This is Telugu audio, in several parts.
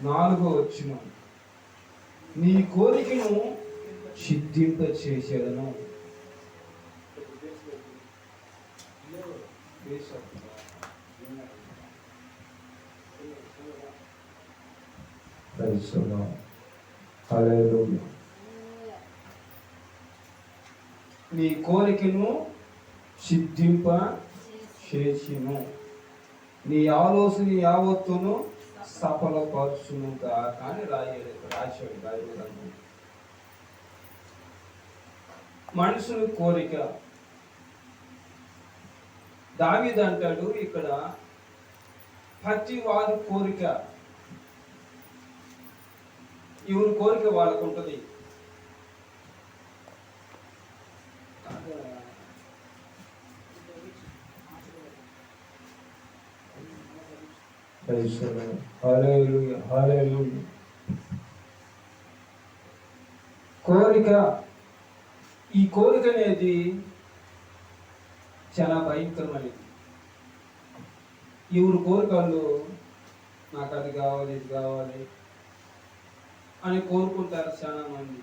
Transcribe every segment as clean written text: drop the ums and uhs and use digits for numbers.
4వ వచనం, నీ కోరికను సిద్ధింప చేసేదను. నీ కోరికను సిద్ధింప చేసిను, నీ ఆలోచన యావత్తును సఫలపరచును కానీ రాశాడు బైబిల్. మనుషుని కోరిక. దావీదు అంటాడు ఇక్కడ, ప్రతి వారి కోరిక, ఎవరి కోరిక వాళ్ళకు ఉంటుంది. కోరిక, ఈ కోరిక అనేది చాలా భయంకరమైనది. ఎవరి కోరికలు నాకు అది కావాలి ఇది కావాలి అని కోరుకుంటారు చాలా మంది.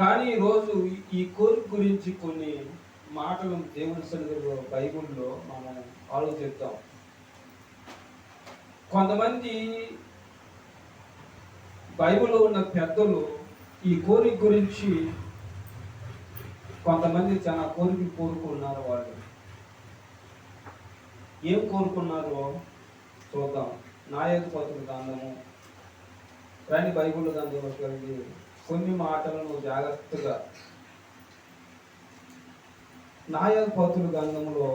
కానీ ఈరోజు ఈ కోరిక గురించి కొన్ని మాటలు దేవుని సన్నిధిలో బైబిల్లో మనం ఆలోచిద్దాం. కొంతమంది బైబిల్లో ఉన్న పెద్దలు ఈ కోరిక గురించి కొంతమంది చాలా కోరికలు కోరుకున్నారు. వాళ్ళు ఏం కోరుకున్నారో చూద్దాం. న్యాయాధిపతుల గ్రంథము రండి, బైబిల్ గ్రంథంలోకి వెళ్ళి కొన్ని మాటలను జాగ్రత్తగా. న్యాయాధిపతుల గ్రంథంలో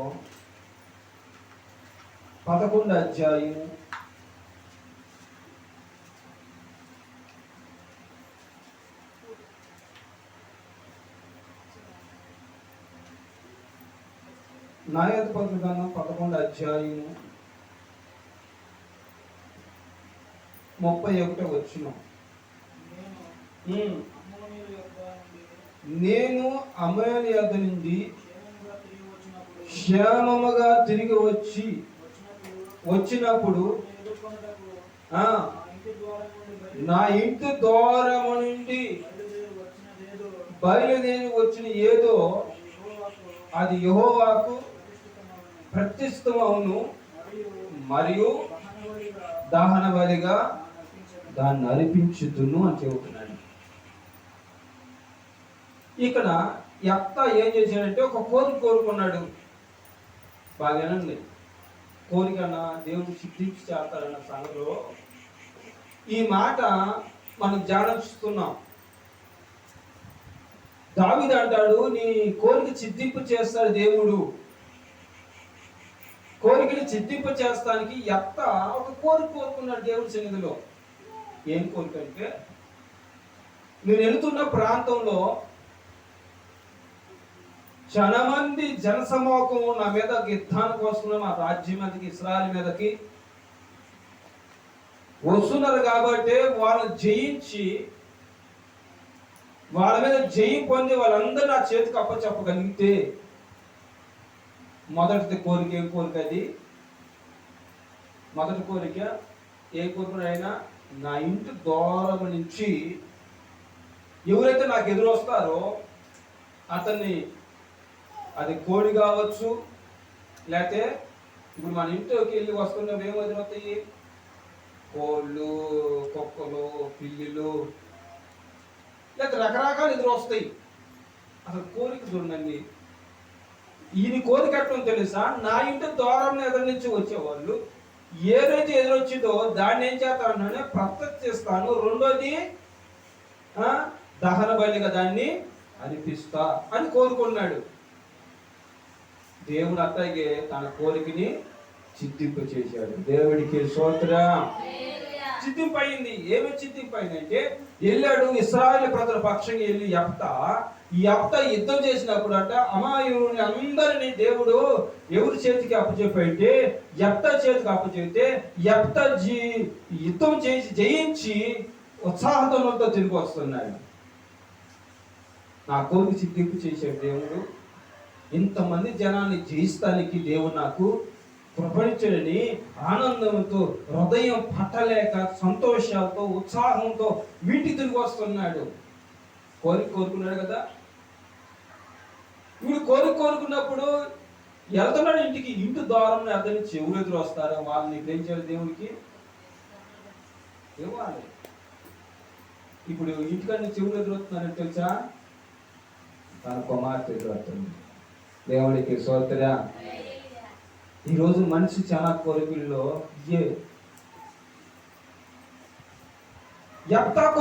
11వ అధ్యాయము 11వ అధ్యాయము 31వ వచనం, నేను అమ్మోని యొద్ద నుండి క్షేమముగా తిరిగి వచ్చినప్పుడు నా ఇంటి ద్వారము నుండి బయలుదేరి వచ్చిన ఏదో అది యెహోవాకు ప్రతిష్టమవును, మరియు దహన బలిగా దాన్ని అర్పించుదును అని చెబుతున్నాడు. ఇక్కడ యెఫ్తా ఏం చేశాడంటే ఒక కోరిక కోరుకున్నాడు. బాగానండి, కోరికన్నా దేవుడు సిద్ధించి చేస్తాడన్న సంగతిలో ఈ మాట మనం ధ్యానిస్తున్నాం. దావీదు అంటాడు, నీ కోరిక సిద్ధింపు చేస్తాడు దేవుడు. కోరికని సిద్ధింపు చేస్తానికి యెఫ్తా ఒక కోరిక కోరుకున్నాడు దేవుడి సన్నిధిలో. ఏం కోరిక అంటే, నేను వెళుతున్న ప్రాంతంలో చాలా మంది జనసమూహం నా మీద యుద్ధానికి వస్తున్న మా రాజ్యం మీదకి, ఇశ్రాయేలు మీదకి వస్తున్నారు కాబట్టి వాళ్ళని జయించి వాళ్ళ మీద జయం పొంది వాళ్ళందరూ నా చేతికి అప్పచెప్పగలిగితే, మొదటి కోరిక ఏం కోరిక అది? మొదటి కోరిక ఏ కోరిక అయినా, నా ఇంటి దూరం నుంచి ఎవరైతే నాకు ఎదురు వస్తారో అతన్ని, అది కోడి కావచ్చు, లేకపోతే ఇప్పుడు మన ఇంట్లోకి వెళ్ళి వస్తున్నవి ఏమో ఎదురవుతాయి, కోళ్ళు, కుక్కలు, పిల్లులు, లేకపోతే రకరకాలు ఎదురు వస్తాయి. అసలు కోరిక చూడండి, ఈయన కోరిక ఎట్లా తెలుసా? నా ఇంటి దూరం ఎదురు నుంచి వచ్చేవాళ్ళు ఏదైతే ఎదురొచ్చిందో దాన్ని ఏం చేస్తాను, ప్రత్యక్షిస్తాను. రెండోది దహన బలిగా దాన్ని అర్పిస్తా అని కోరుకున్నాడు. దేవుడు అట్లాగే తన కోరికని సిద్ధింప చేశాడు. దేవుడికి స్తోత్రం. సిద్ధింపు అయింది. ఏమి సిద్ధింపు అయిందంటే, వెళ్ళాడు ఇశ్రాయేలు ప్రజల పక్షంగా వెళ్ళి యెఫ్తా యుద్ధం చేసినప్పుడు అంట అమాయకుని అందరినీ దేవుడు ఎవరి చేతికి అప్పచెప్పంటే యెఫ్తా చేతికి అప్పచెప్తే యెఫ్తా యుద్ధం చేసి జయించి ఉత్సాహంతో తిరిగి వస్తున్నాడు. నా కోరిక సిద్ధింపు చేశాడు దేవుడు. ఇంతమంది జనాన్ని జయిస్తానికి దేవుడు నాకు కృపణించడని ఆనందంతో, హృదయం పట్టలేక, సంతోషాలతో, ఉత్సాహంతో వీటికి తిరిగి వస్తున్నాడు. కోరుకున్నాడు కదా. వీడు కోరుకున్నప్పుడు వెళ్తున్నాడు ఇంటికి. ఇంటి ద్వారం అతని చెవులు ఎదురు వస్తారా, వాళ్ళని గ్రహించాలి దేవుడికి ఇవ్వాలి. ఇప్పుడు ఇంటికన్నా చెవులు ఎదురవుతున్నారని తెలుసా, తన కుమార్తె ఎదురవుతుంది. దేవుడికి స్తోత్రం. ఈరోజు మనిషి చాలా కోరికల్లో